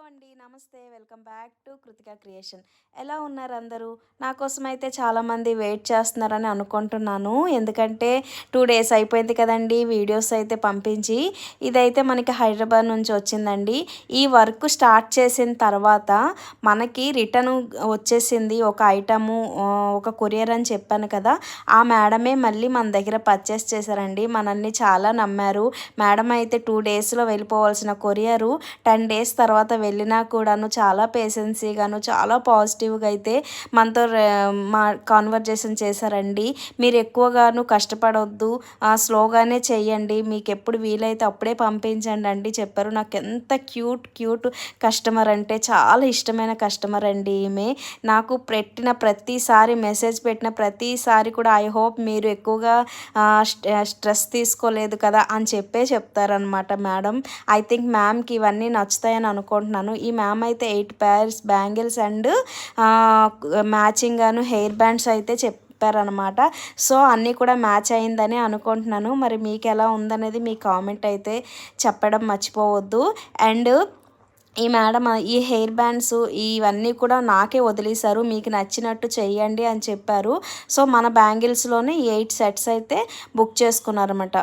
అండి. నమస్తే. Welcome back to Krittika creation. ఎలా ఉన్నారు అందరూ? నా కోసం అయితే చాలామంది వెయిట్ చేస్తున్నారని అనుకుంటున్నాను. ఎందుకంటే 2 డేస్ అయిపోయింది కదండీ వీడియోస్ అయితే పంపించి. ఇదైతే మనకి హైదరాబాద్ నుంచి వచ్చిందండి. ఈ వర్క్ స్టార్ట్ చేసిన తర్వాత మనకి రిటర్న్ వచ్చేసింది ఒక ఐటము, ఒక కొరియర్ అని చెప్పాను కదా! ఆ మేడమే మళ్ళీ మన దగ్గర పర్చేస్ చేశారండి. మనల్ని చాలా నమ్మారు. మేడం అయితే 2 డేస్‌లో వెళ్ళిపోవాల్సిన కొరియరు 10 డేస్ తర్వాత వెళ్ళినా కూడాను చాలా పేషెన్సీగాను చాలా పాజిటివ్గా అయితే మనతో మా కాన్వర్జేషన్ చేశారండి. మీరు ఎక్కువగాను కష్టపడొద్దు, స్లోగానే చెయ్యండి, మీకు ఎప్పుడు వీలైతే అప్పుడే పంపించండి అండి చెప్పారు. నాకు ఎంత క్యూట్ క్యూట్ కస్టమర్ అంటే చాలా ఇష్టమైన కస్టమర్ అండి ఈమె. నాకు పెట్టిన ప్రతిసారి మెసేజ్ పెట్టిన ప్రతిసారి కూడా ఐ హోప్ మీరు ఎక్కువగా స్ట్రెస్ తీసుకోలేదు కదా అని చెప్తారనమాట మేడం. ఐ థింక్ మ్యామ్కి ఇవన్నీ నచ్చుతాయని అనుకుంటున్నాను. ఈ మ్యామ్ అయితే 8 pairs బ్యాంగిల్స్ అండ్ మ్యాచింగ్ గాను హెయిర్ బ్యాండ్స్ అయితే చెప్పారనమాట. సో అన్నీ కూడా మ్యాచ్ అయిందని అనుకుంటున్నాను. మరి మీకు ఎలా ఉందనేది మీ కామెంట్ అయితే చెప్పడం మర్చిపోవద్దు. అండ్ ఈ మేడం ఈ హెయిర్ బ్యాండ్స్ ఇవన్నీ కూడా నాకే వదిలేశారు, మీకు నచ్చినట్టు చెయ్యండి అని చెప్పారు. సో మన బ్యాంగిల్స్లోనే 8 సెట్స్ అయితే బుక్ చేసుకున్నారన్నమాట.